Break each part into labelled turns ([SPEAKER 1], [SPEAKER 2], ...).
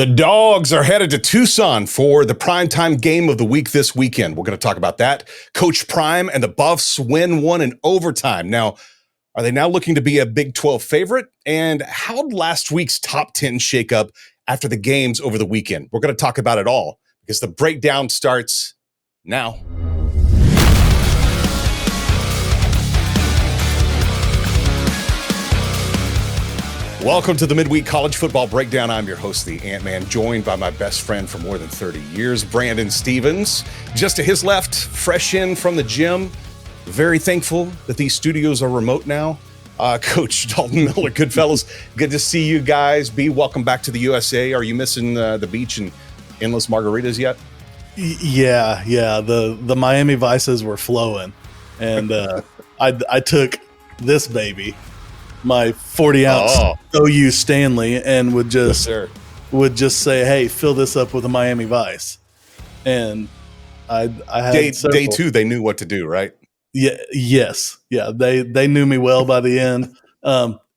[SPEAKER 1] The Dogs are headed to Tucson for the primetime game of the week this weekend. We're going to talk about that. Coach Prime and the Buffs win one in overtime. Now, are they now looking to be a Big 12 favorite? And how'd last week's top 10 shake up after the games over the weekend? We're going to talk about it all because the breakdown starts now. Welcome to the Midweek College Football Breakdown. I'm your host, the AntMan, joined by my best friend for more than 30 years, Brandon Stevens. Just to his left, fresh in from the gym. Very thankful that these studios are remote now. Coach Dalton Miller, good fellows. Good to see you guys. B, welcome back to the USA. Are you missing the beach and endless margaritas yet?
[SPEAKER 2] Yeah. The Miami Vices were flowing. And I took this baby, my 40-ounce OU Stanley, and would just say, "Hey, fill this up with a Miami Vice." And I had
[SPEAKER 1] day two. They knew what to do, right?
[SPEAKER 2] Yes. They knew me well by the end.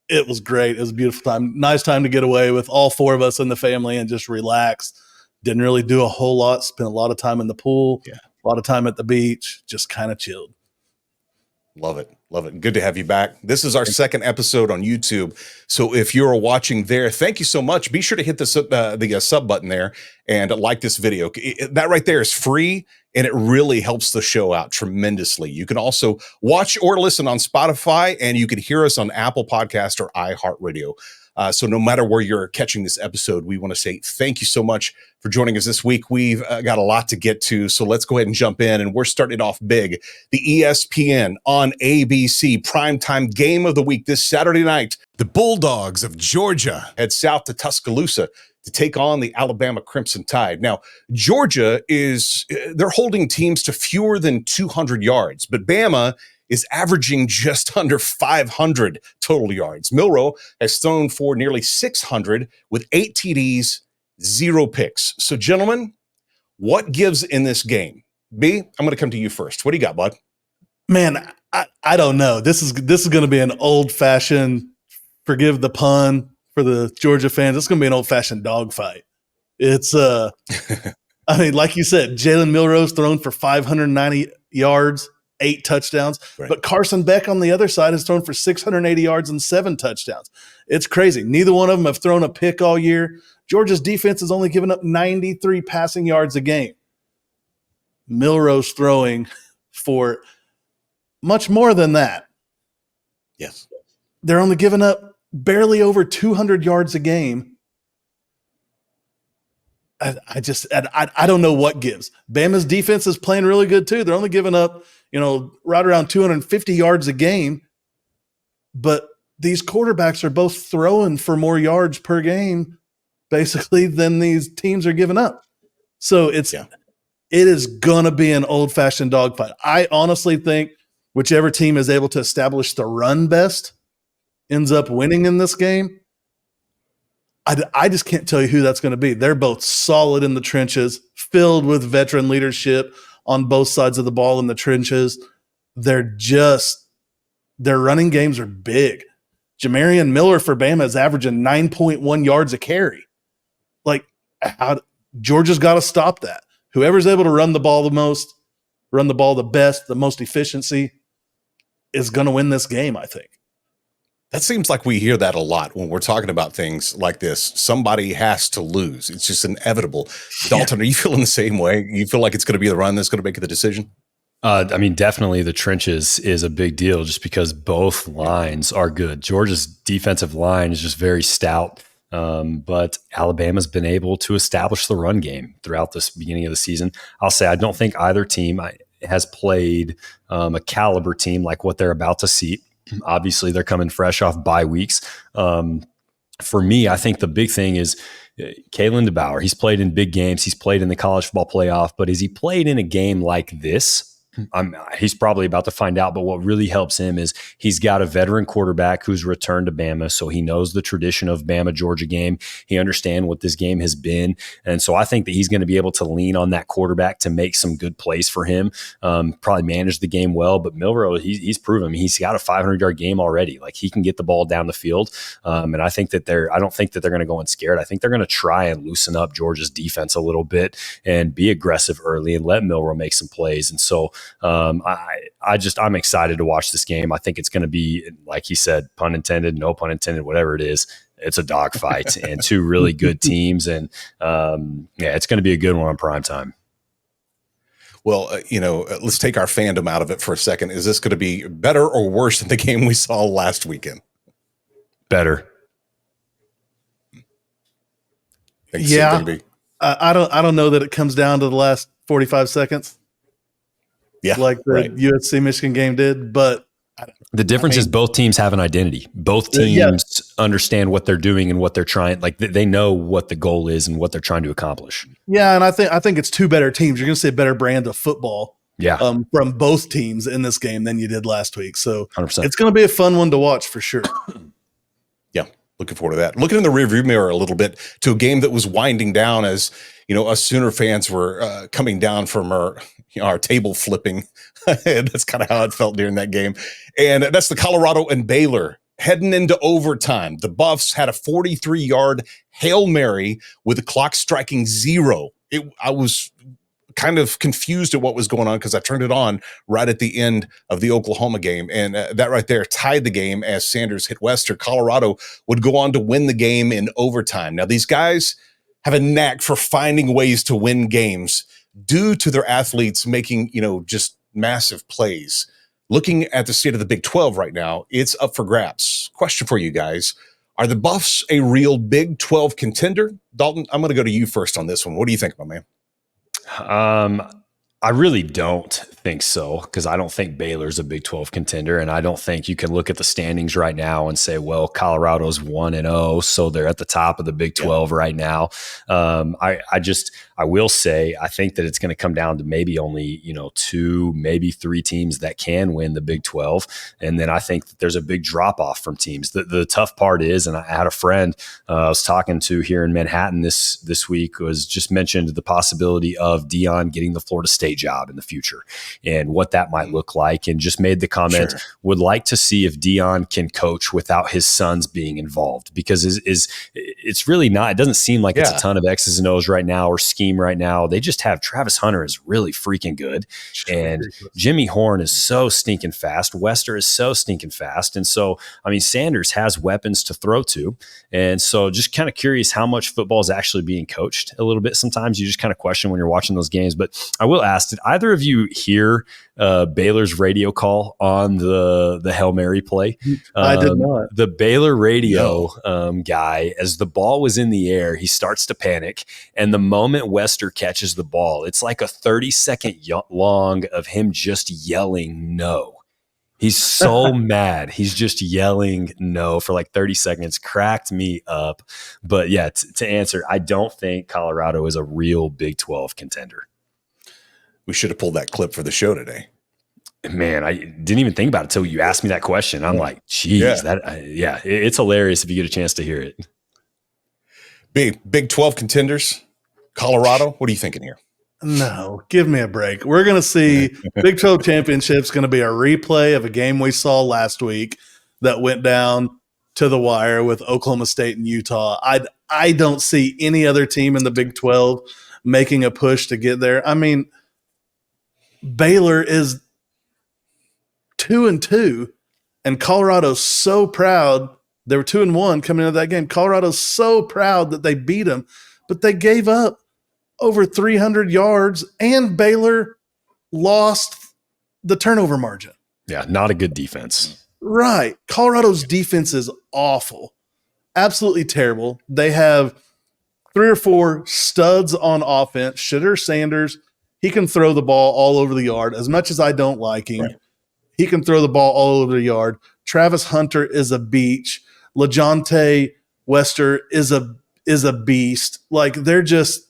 [SPEAKER 2] It was great. It was a beautiful time. Nice time to get away with all four of us in the family and just relax. Didn't really do a whole lot. Spent a lot of time in the pool. A lot of time at the beach. Just kind of chilled.
[SPEAKER 1] Love it. Good to have you back. This is our second episode on YouTube. So if you're watching there, thank you so much. Be sure to hit the sub button there and like this video. That right there is free, and it really helps the show out tremendously. You can also watch or listen on Spotify, and you can hear us on Apple Podcast or iHeartRadio. So no matter where you're catching this episode, we want to say thank you so much for joining us this week. We've got a lot to get to, so let's go ahead and jump in. And we're starting off big. The ESPN on ABC primetime game of the week this Saturday night. The Bulldogs of Georgia head south to Tuscaloosa to take on the Alabama Crimson Tide. Now, Georgia they're holding teams to fewer than 200 yards, but Bama is averaging just under 500 total yards. Milroe has thrown for nearly 600 with 8 TDs, 0 picks. So, gentlemen, what gives in this game? B, I'm going to come to you first. What do you got, bud?
[SPEAKER 2] Man, I don't know. This is going to be an old-fashioned, forgive the pun for the Georgia fans, it's going to be an old-fashioned dogfight. It's, I mean, like you said, Jalen Milroe's thrown for 590 yards, 8 touchdowns. Right. But Carson Beck on the other side has thrown for 680 yards and 7 touchdowns. It's crazy. Neither one of them have thrown a pick all year. Georgia's defense has only given up 93 passing yards a game. Milroe's throwing for much more than that.
[SPEAKER 1] Yes.
[SPEAKER 2] They're only giving up barely over 200 yards a game. I don't know what gives. Bama's defense is playing really good too. They're only giving up, right around 250 yards a game. But these quarterbacks are both throwing for more yards per game, basically, than these teams are giving up. So it is going to be an old-fashioned dogfight. I honestly think whichever team is able to establish the run best ends up winning in this game. I just can't tell you who that's going to be. They're both solid in the trenches, filled with veteran leadership on both sides of the ball in the trenches. Their running games are big. Jamarian Miller for Bama is averaging 9.1 yards a carry. Georgia's got to stop that. Whoever's able to run the ball the most, run the ball the best, the most efficiency is going to win this game, I think.
[SPEAKER 1] That seems like we hear that a lot when we're talking about things like this. Somebody has to lose. It's just inevitable. Dalton, are you feeling the same way? You feel like it's going to be the run that's going to make the decision?
[SPEAKER 3] I mean, definitely the trenches is a big deal just because both lines are good. Georgia's defensive line is just very stout, but Alabama's been able to establish the run game throughout this beginning of the season. I'll say I don't think either team has played a caliber team like what they're about to see. Obviously, they're coming fresh off bye weeks. For me, I think the big thing is Kalen DeBauer. He's played in big games. He's played in the college football playoff. But has he played in a game like this He's probably about to find out, but what really helps him is he's got a veteran quarterback who's returned to Bama, so he knows the tradition of Bama-Georgia game. He understands what this game has been, and so I think that he's going to be able to lean on that quarterback to make some good plays for him, probably manage the game well. But Milroe, he's proven he's got a 500-yard game already. Like, he can get the ball down the field, and I think that I don't think that they're going to go in scared. I think they're going to try and loosen up Georgia's defense a little bit and be aggressive early and let Milroe make some plays. And so I'm excited to watch this game. I think it's going to be, like he said, pun intended, no pun intended, whatever it is. It's a dogfight and two really good teams. And it's going to be a good one on primetime.
[SPEAKER 1] Well, let's take our fandom out of it for a second. Is this going to be better or worse than the game we saw last weekend?
[SPEAKER 3] Better.
[SPEAKER 2] Yeah. I don't know that it comes down to the last 45 seconds.
[SPEAKER 1] Yeah,
[SPEAKER 2] like the USC Michigan game did, but
[SPEAKER 3] the difference is both teams have an identity. Both teams understand what they're doing and what they're trying. Like, they know what the goal is and what they're trying to accomplish.
[SPEAKER 2] Yeah, and I think it's two better teams. You're going to see a better brand of football, from both teams in this game than you did last week. So
[SPEAKER 3] 100%.
[SPEAKER 2] It's going to be a fun one to watch for sure.
[SPEAKER 1] Yeah, looking forward to that. Looking in the rearview mirror a little bit to a game that was winding down as us Sooner fans were coming down from our table flipping. That's kind of how it felt during that game. And that's the Colorado and Baylor heading into overtime. The Buffs had a 43-yard Hail Mary with the clock striking 0. I was kind of confused at what was going on because I turned it on right at the end of the Oklahoma game. And that right there tied the game as Sanders hit Western. Colorado would go on to win the game in overtime. Now, these guys have a knack for finding ways to win games due to their athletes making, just massive plays. Looking at the state of the Big 12 right now, it's up for grabs. Question for you guys. Are the Buffs a real Big 12 contender? Dalton, I'm going to go to you first on this one. What do you think, my man?
[SPEAKER 3] I really don't think so, because I don't think Baylor's a Big 12 contender, and I don't think you can look at the standings right now and say, well, Colorado's 1-0, so they're at the top of the Big 12 right now. I will say I think that it's going to come down to maybe only 2, maybe 3 teams that can win the Big 12, and then I think that there's a big drop off from teams. The tough part is, and I had a friend I was talking to here in Manhattan this week, was just mentioned the possibility of Dion getting the Florida State job in the future and what that might look like, and just made the comment, would like to see if Dion can coach without his sons being involved, because it's really not, it doesn't seem like it's a ton of X's and O's right now or scheme right now. They just have Travis Hunter is really freaking good, and Jimmy Horn is so stinking fast. Wester is so stinking fast. And so, Sanders has weapons to throw to. And so just kind of curious how much football is actually being coached a little bit. Sometimes you just kind of question when you're watching those games. But I will ask, did either of you hear Baylor's radio call on the Hail Mary play?
[SPEAKER 2] I did not.
[SPEAKER 3] The Baylor radio guy, as the ball was in the air, he starts to panic. And the moment Wester catches the ball, it's like a 30-second long of him just yelling no. He's so mad. He's just yelling no for like 30 seconds. Cracked me up. But yeah, to answer, I don't think Colorado is a real Big 12 contender.
[SPEAKER 1] We should have pulled that clip for the show today.
[SPEAKER 3] Man, I didn't even think about it until you asked me that question. I'm like, geez, it's hilarious if you get a chance to hear it.
[SPEAKER 1] Big 12 contenders, Colorado. What are you thinking here?
[SPEAKER 2] No, give me a break. We're going to see Big 12 Championship's going to be a replay of a game we saw last week that went down to the wire with Oklahoma State and Utah. I don't see any other team in the Big 12 making a push to get there. Baylor is 2-2, and Colorado's so proud. They were 2-1 coming into that game. Colorado's so proud that they beat them, but they gave up over 300 yards, and Baylor lost the turnover margin.
[SPEAKER 3] Yeah, not a good defense.
[SPEAKER 2] Right. Colorado's defense is awful. Absolutely terrible. They have 3 or 4 studs on offense. Shedeur Sanders, he can throw the ball all over the yard. As much as I don't like him, he can throw the ball all over the yard. Travis Hunter is a beach. LaJohntay Wester is a beast. Like, they're just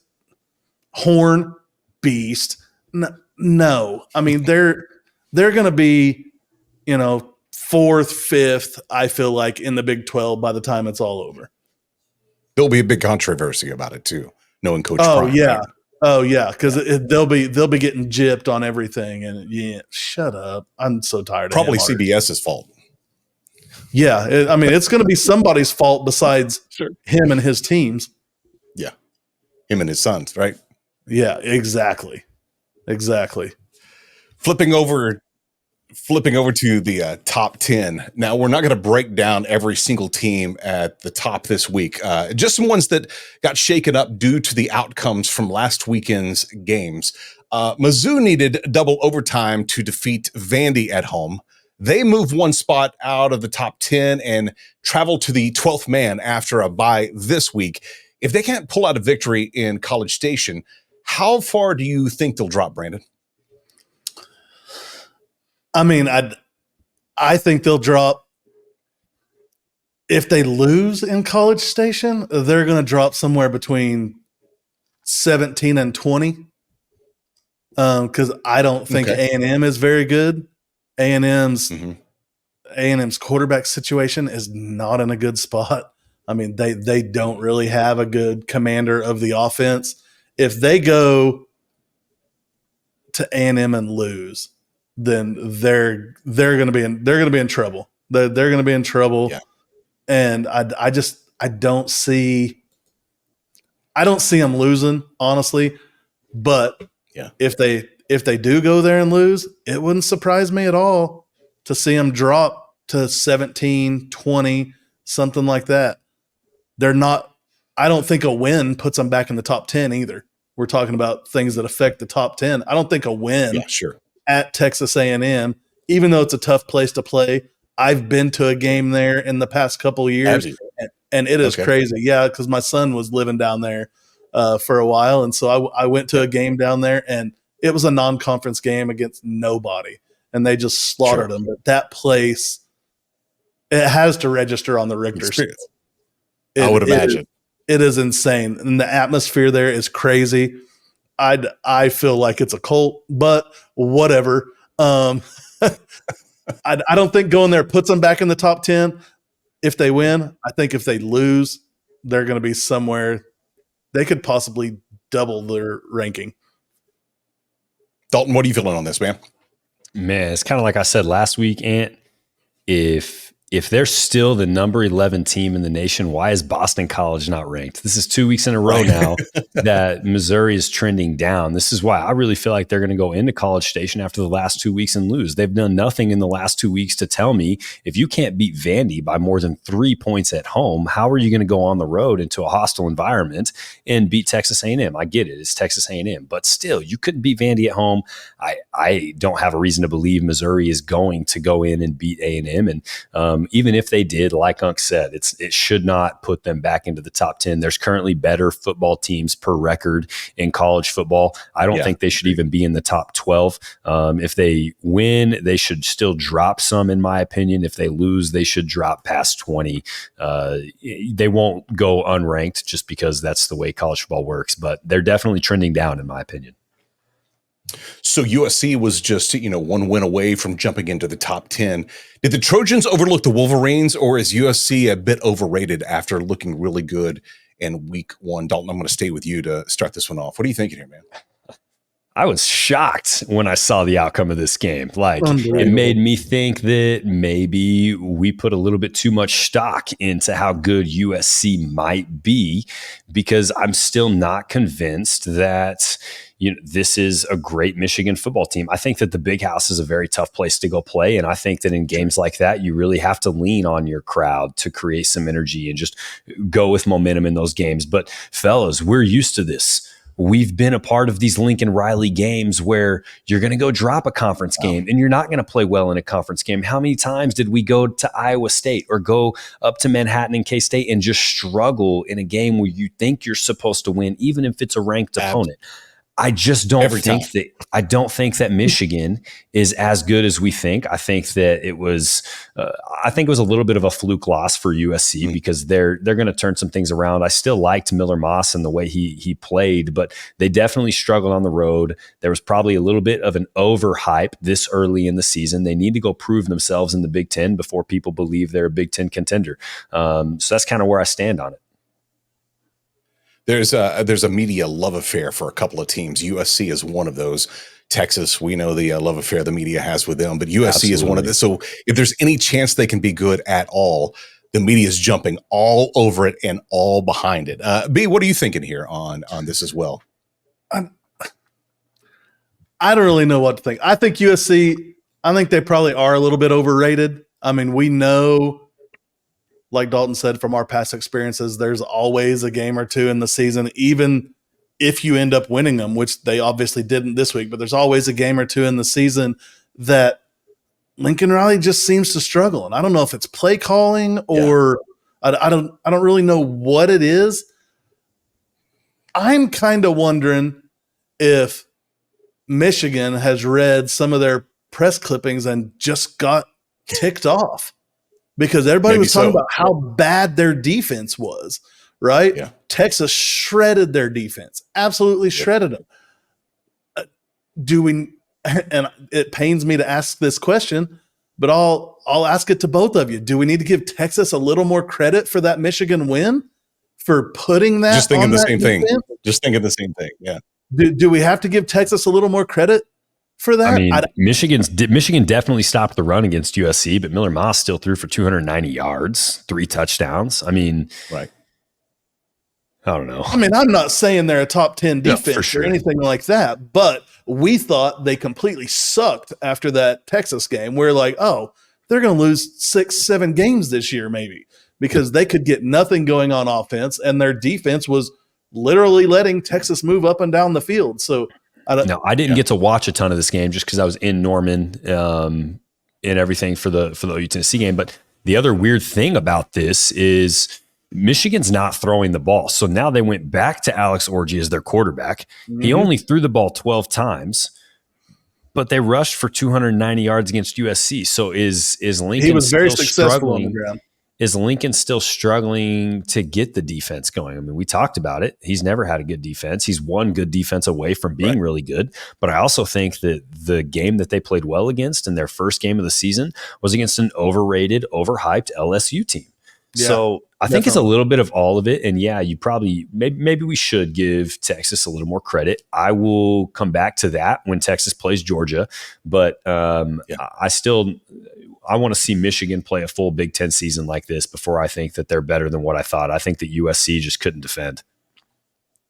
[SPEAKER 2] Horn, beast. No, I mean they're going to be, fourth, fifth. I feel like in the Big 12 by the time it's all over.
[SPEAKER 1] There'll be a big controversy about it too, knowing Coach
[SPEAKER 2] Oh
[SPEAKER 1] Prime.
[SPEAKER 2] yeah,
[SPEAKER 1] Right?
[SPEAKER 2] oh yeah, because they'll be getting gypped on everything, and yeah, shut up. I'm so tired.
[SPEAKER 1] Probably
[SPEAKER 2] of him already.
[SPEAKER 1] CBS's fault.
[SPEAKER 2] Yeah, it's going to be somebody's fault besides him and his teams.
[SPEAKER 1] Yeah, him and his sons, right?
[SPEAKER 2] Yeah, exactly.
[SPEAKER 1] Flipping over to the top 10. Now, we're not going to break down every single team at the top this week. Just some ones that got shaken up due to the outcomes from last weekend's games. Mizzou needed double overtime to defeat Vandy at home. They moved one spot out of the top 10 and traveled to the 12th man after a bye this week. If they can't pull out a victory in College Station, how far do you think they'll drop, Brandon?
[SPEAKER 2] I mean, I think they'll drop. If they lose in College Station, they're going to drop somewhere between 17 and 20. Because I don't think A&M is very good. A&M's quarterback situation is not in a good spot. I mean, they don't really have a good commander of the offense. If they go to A&M and lose, then they're going to be in trouble. They're going to be in trouble.
[SPEAKER 1] Yeah.
[SPEAKER 2] And I don't see them losing, honestly. But
[SPEAKER 1] yeah,
[SPEAKER 2] if they do go there and lose, it wouldn't surprise me at all to see them drop to 17, 20, something like that. I don't think a win puts them back in the top 10 either. We're talking about things that affect the top 10. I don't think a win at Texas A&M, even though it's a tough place to play. I've been to a game there in the past couple of years, and it is crazy. Yeah, because my son was living down there for a while, and so I went to a game down there, and it was a non-conference game against nobody, and they just slaughtered them. But that place, it has to register on the Richter scale.
[SPEAKER 1] I would imagine.
[SPEAKER 2] It is insane, and the atmosphere there is crazy. I feel like it's a cult, but whatever. I don't think going there puts them back in the top 10. If they win, I think if they lose, they're going to be somewhere. They could possibly double their ranking.
[SPEAKER 1] Dalton, what are you feeling on this, man?
[SPEAKER 3] Man, it's kind of like I said last week, Ant. If they're still the number 11 team in the nation, why is Boston College not ranked? This is 2 weeks in a row now that Missouri is trending down. This is why I really feel like they're going to go into College Station after the last 2 weeks and lose. They've done nothing in the last 2 weeks to tell me if you can't beat Vandy by more than 3 points at home, how are you going to go on the road into a hostile environment and beat Texas A&M? I get it. It's Texas A&M. But still, you couldn't beat Vandy at home. I don't have a reason to believe Missouri is going to go in and beat A&M. And even if they did, like Unc said, it should not put them back into the top 10. There's currently better football teams per record in college football. I don't think they should even be in the top 12. If they win, they should still drop some, in my opinion. If they lose, they should drop past 20. They won't go unranked just because that's the way college football works, but they're definitely trending down, in my opinion.
[SPEAKER 1] So USC was just, one win away from jumping into the top 10. Did the Trojans overlook the Wolverines, or is USC a bit overrated after looking really good in week 1? Dalton, I'm going to stay with you to start this one off. What are you thinking here, man?
[SPEAKER 3] I was shocked when I saw the outcome of this game. It made me think that maybe we put a little bit too much stock into how good USC might be, because I'm still not convinced that this is a great Michigan football team. I think that the Big House is a very tough place to go play, and I think that in games like that, you really have to lean on your crowd to create some energy and just go with momentum in those games. But fellas, we're used to this. We've been a part of these Lincoln Riley games where you're going to go drop a conference game and you're not going to play well in a conference game. How many times did we go to Iowa State or go up to Manhattan and K-State and just struggle in a game where you think you're supposed to win, even if it's a ranked opponent? I just don't
[SPEAKER 1] Every
[SPEAKER 3] think
[SPEAKER 1] time.
[SPEAKER 3] I don't think that Michigan is as good as we think. I think that it was a little bit of a fluke loss for USC because they're going to turn some things around. I still liked Miller Moss and the way he played, but they definitely struggled on the road. There was probably a little bit of an overhype this early in the season. They need to go prove themselves in the Big Ten before people believe they're a Big Ten contender. So that's kind of where I stand on it.
[SPEAKER 1] There's a media love affair for a couple of teams. USC is one of those. Texas, we know the love affair the media has with them, but USC is one of this. So if there's any chance they can be good at all, the media is jumping all over it and all behind it. B, what are you thinking here on this as well?
[SPEAKER 2] I don't really know what to think. I think USC, I think they probably are a little bit overrated. I mean, we know, like Dalton said, from our past experiences, there's always a game or two in the season, even if you end up winning them, which they obviously didn't this week, but there's always a game or two in the season that Lincoln Riley just seems to struggle. And I don't know if it's play calling or I don't really know what it is. I'm kind of wondering if Michigan has read some of their press clippings and just got ticked off. Because everybody was talking about how bad their defense was, right?
[SPEAKER 1] Yeah.
[SPEAKER 2] Texas shredded their defense, absolutely shredded them. And it pains me to ask this question, but I'll ask it to both of you. Do we need to give Texas a little more credit for that Michigan win, for putting that?
[SPEAKER 1] Just thinking the same thing. Just thinking the same thing. Yeah.
[SPEAKER 2] Do we have to give Texas a little more credit for that?
[SPEAKER 3] I mean, Michigan definitely stopped the run against USC, but Miller Moss still threw for 290 yards, 3 touchdowns. I mean,
[SPEAKER 1] right.
[SPEAKER 3] I don't know.
[SPEAKER 2] I mean, I'm not saying they're a top 10 defense or anything like that, but we thought they completely sucked after that Texas game. We're like, oh, they're going to lose 6-7 games this year maybe because they could get nothing going on offense, and their defense was literally letting Texas move up and down the field. So
[SPEAKER 3] I didn't get to watch a ton of this game just because I was in Norman and everything for the OU Tennessee game. But the other weird thing about this is Michigan's not throwing the ball. So now they went back to Alex Orji as their quarterback. Mm-hmm. He only threw the ball 12 times, but they rushed for 290 yards against USC. So is Lincoln
[SPEAKER 2] he was very
[SPEAKER 3] still
[SPEAKER 2] successful
[SPEAKER 3] struggling?
[SPEAKER 2] on the ground.
[SPEAKER 3] Is Lincoln still struggling to get the defense going? I mean, we talked about it. He's never had a good defense. He's one good defense away from being really good. But I also think that the game that they played well against in their first game of the season was against an overrated, overhyped LSU team. Yeah, so I think it's a little bit of all of it. And yeah, you probably, maybe we should give Texas a little more credit. I will come back to that when Texas plays Georgia. But I want to see Michigan play a full Big Ten season like this before I think that they're better than what I thought. I think that USC just couldn't defend.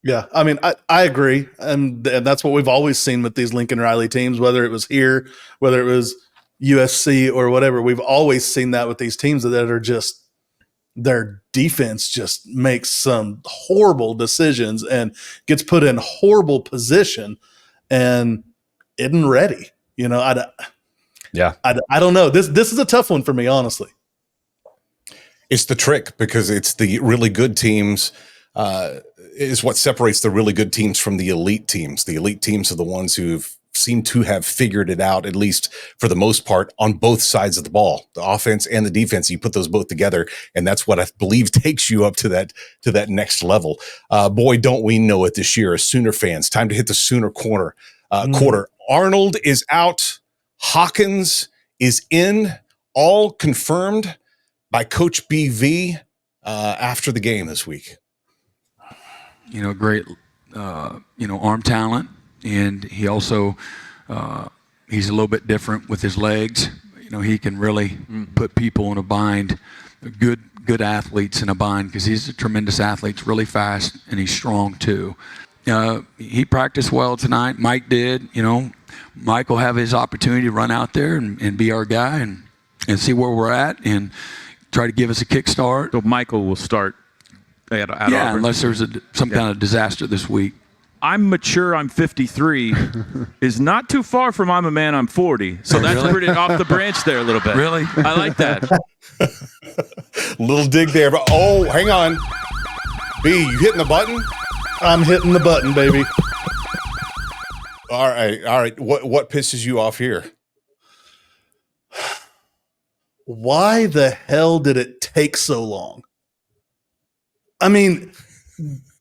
[SPEAKER 2] Yeah, I mean, I agree. And that's what we've always seen with these Lincoln Riley teams, whether it was here, whether it was USC or whatever. We've always seen that with these teams that are just, their defense just makes some horrible decisions and gets put in horrible position and isn't ready. You know, I don't know. This is a tough one for me, honestly.
[SPEAKER 1] It's the trick because it's the really good teams is what separates the really good teams from the elite teams. The elite teams are the ones who've seemed to have figured it out, at least for the most part, on both sides of the ball, the offense and the defense. You put those both together, and that's what I believe takes you up to that next level. Boy, don't we know it this year as Sooner fans. Time to hit the Sooner quarter. Arnold is out. Hawkins is in, all confirmed by Coach BV after the game this week.
[SPEAKER 4] You know, great, arm talent. And he also, he's a little bit different with his legs. You know, he can really put people in a bind, good athletes in a bind, because he's a tremendous athlete. He's really fast, and he's strong too. He practiced well tonight. Mike did. You know, Mike will have his opportunity to run out there and be our guy and see where we're at and try to give us a kickstart.
[SPEAKER 5] So Michael will start at Auburn.
[SPEAKER 4] Unless there's some kind of disaster this week.
[SPEAKER 5] I'm mature, I'm 53, is not too far from I'm a man, I'm 40. So that's pretty off the branch there a little bit.
[SPEAKER 4] Really?
[SPEAKER 5] I like that.
[SPEAKER 1] Little dig there, but hang on. B, you hitting the button?
[SPEAKER 2] I'm hitting the button, baby.
[SPEAKER 1] All right. What pisses you off here?
[SPEAKER 2] Why the hell did it take so long? I mean,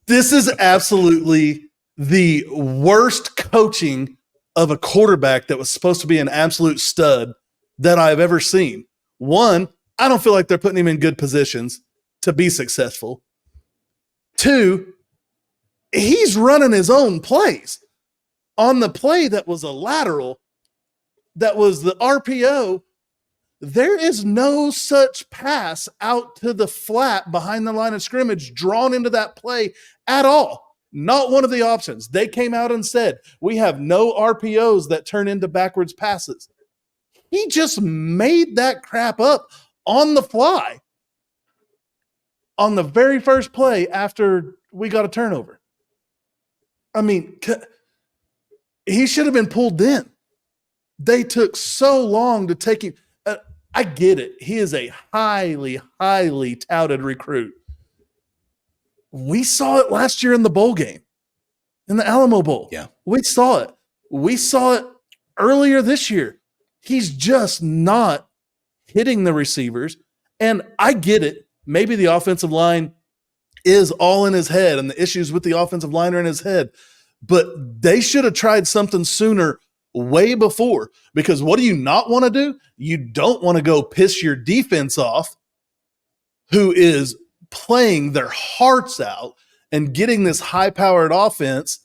[SPEAKER 2] this is absolutely the worst coaching of a quarterback that was supposed to be an absolute stud that I've ever seen. One, I don't feel like they're putting him in good positions to be successful. Two, he's running his own plays. On the play that was a lateral, that was the RPO, there is no such pass out to the flat behind the line of scrimmage drawn into that play at all. Not one of the options. They came out and said, we have no RPOs that turn into backwards passes. He just made that crap up on the fly on the very first play after we got a turnover. I mean, he should have been pulled then. They took so long to take him. I get it. He is a highly, highly touted recruit. We saw it last year in the bowl game, in the Alamo Bowl.
[SPEAKER 1] Yeah.
[SPEAKER 2] We saw it. We saw it earlier this year. He's just not hitting the receivers. And I get it. Maybe the offensive line is all in his head and the issues with the offensive line are in his head. But they should have tried something sooner, way before. Because what do you not want to do? You don't want to go piss your defense off, who is playing their hearts out and getting this high-powered offense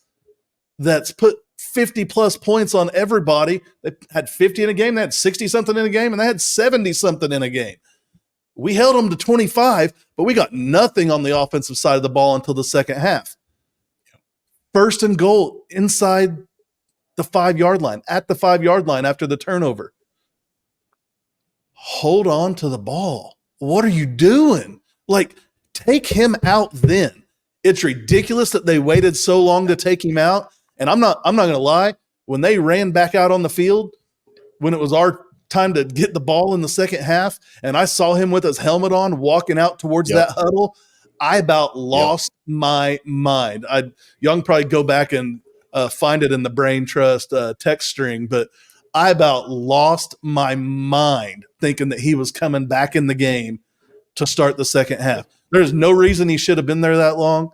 [SPEAKER 2] that's put 50-plus points on everybody. They had 50 in a game, they had 60-something in a game, and they had 70-something in a game. We held them to 25, but we got nothing on the offensive side of the ball until the second half. First and goal inside the 5-yard line, at the 5-yard line after the turnover. Hold on to the ball. What are you doing? Like, take him out then. It's ridiculous that they waited so long to take him out. And I'm not going to lie. When they ran back out on the field, when it was our time to get the ball in the second half, and I saw him with his helmet on walking out towards that huddle, I about lost my mind. Y'all can probably go back and find it in the Brain Trust text string, but I about lost my mind thinking that he was coming back in the game to start the second half. There's no reason he should have been there that long.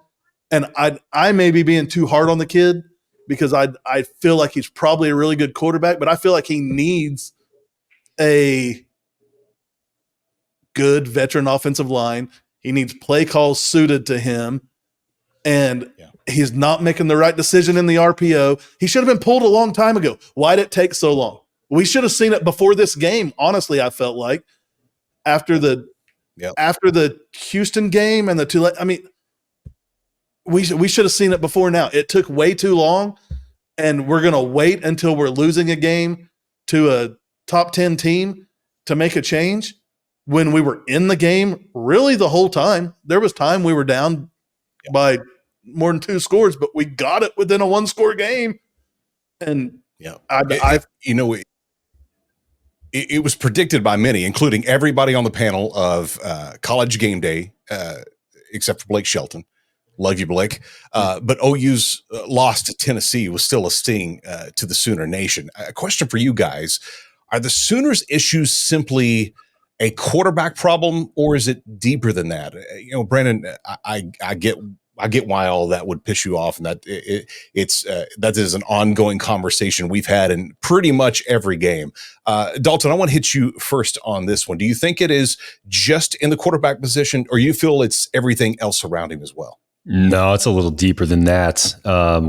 [SPEAKER 2] And I may be being too hard on the kid because I feel like he's probably a really good quarterback, but I feel like he needs a good veteran offensive line. He needs play calls suited to him. And he's not making the right decision in the RPO. He should have been pulled a long time ago. Why did it take so long? We should have seen it before this game. Honestly, I felt like after the Houston game and the two. I mean, we should have seen it before now. It took way too long, and we're going to wait until we're losing a game to a top 10 team to make a change when we were in the game really the whole time. There was time we were down by more than 2 scores, but we got it within a 1-score game. And
[SPEAKER 1] it was predicted by many, including everybody on the panel of College Game Day, except for Blake Shelton. Love you, Blake. But OU's loss to Tennessee was still a sting to the Sooner Nation. A question for you guys. Are the Sooners' issues simply a quarterback problem, or is it deeper than that? Brandon, I get why all that would piss you off, and that that is an ongoing conversation we've had in pretty much every game. Dalton, I want to hit you first on this one. Do you think it is just in the quarterback position, or you feel it's everything else around him as well?
[SPEAKER 3] No, it's a little deeper than that.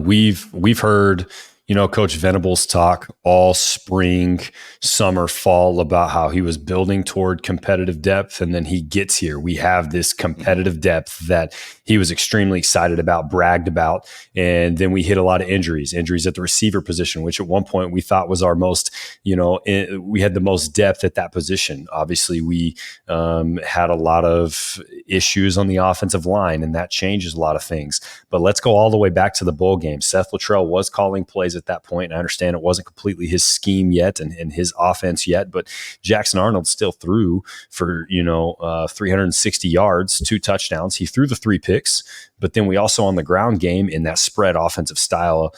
[SPEAKER 3] We've heard, Coach Venables talk all spring, summer, fall about how he was building toward competitive depth, and then he gets here. We have this competitive depth that he was extremely excited about, bragged about, and then we hit a lot of injuries at the receiver position, which at one point we thought was our most, we had the most depth at that position. Obviously, we had a lot of issues on the offensive line, and that changes a lot of things. But let's go all the way back to the bowl game. Seth Luttrell was calling plays at that point, and I understand it wasn't completely his scheme yet and his offense yet, but Jackson Arnold still threw for 360 yards, 2 touchdowns. He threw the 3 picks, but then we also on the ground game in that spread offensive style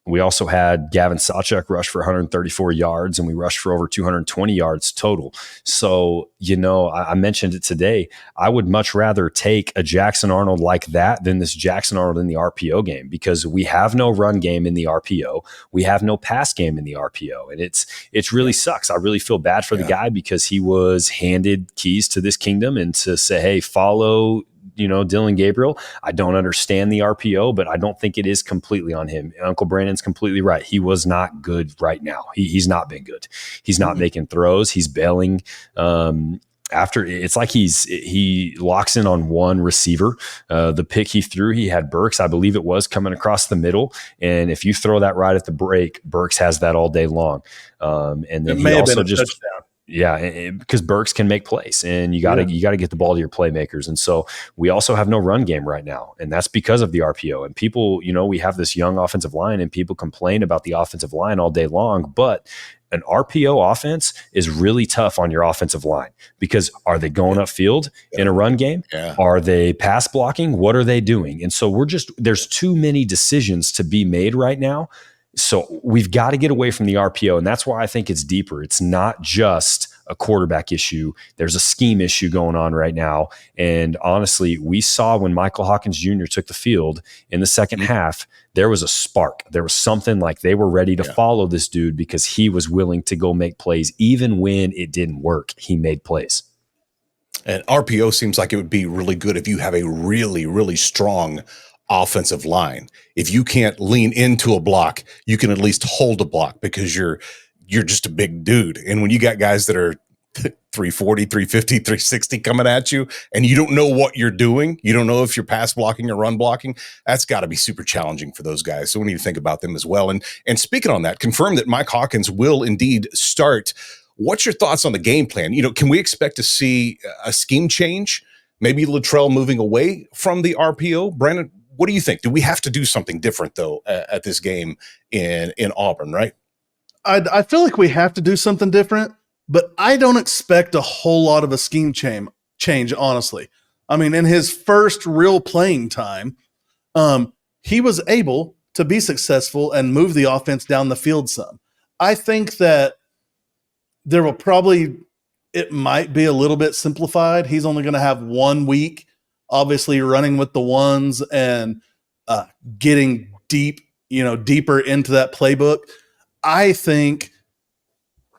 [SPEAKER 3] We also had Gavin Sawchuk rush for 134 yards, and we rushed for over 220 yards total. So, I mentioned it today. I would much rather take a Jackson Arnold like that than this Jackson Arnold in the RPO game, because we have no run game in the RPO. We have no pass game in the RPO. And it's really sucks. I really feel bad for the guy, because he was handed keys to this kingdom and to say, hey, follow Dylan Gabriel. I don't understand the RPO, but I don't think it is completely on him. Uncle Brandon's completely right. He was not good right now. He's not been good. He's not making throws. He's bailing. After it's like he locks in on one receiver. The pick he threw, he had Burks, I believe it was, coming across the middle. And if you throw that right at the break, Burks has that all day long. And then he also just touchdown. Yeah, because Burks can make plays, and you got to get the ball to your playmakers. And so we also have no run game right now, and that's because of the RPO. And people, we have this young offensive line, and people complain about the offensive line all day long, but an RPO offense is really tough on your offensive line, because are they going upfield in a run game? Are they pass blocking? What are they doing? And so there's too many decisions to be made right now. So we've got to get away from the RPO, and that's why I think it's deeper. It's not just a quarterback issue. There's a scheme issue going on right now. And honestly, we saw when Michael Hawkins Jr. took the field in the second half, there was a spark. There was something like they were ready to follow this dude, because he was willing to go make plays. Even when it didn't work, he made plays.
[SPEAKER 1] And RPO seems like it would be really good if you have a really, really strong offensive line. If you can't lean into a block, you can at least hold a block, because you're just a big dude. And when you got guys that are 340, 350, 360 coming at you, and you don't know what you're doing, you don't know if you're pass blocking or run blocking, that's got to be super challenging for those guys. So we need to think about them as well. And speaking on that, confirm that Mike Hawkins will indeed start. What's your thoughts on the game plan? Can we expect to see a scheme change? Maybe Luttrell moving away from the RPO? Brandon, what do you think? Do we have to do something different, though, at this game in Auburn, right?
[SPEAKER 2] I feel like we have to do something different, but I don't expect a whole lot of a scheme change, honestly. I mean, in his first real playing time, he was able to be successful and move the offense down the field some. I think that it might be a little bit simplified. He's only going to have 1 week, obviously running with the ones and getting deeper into that playbook. I think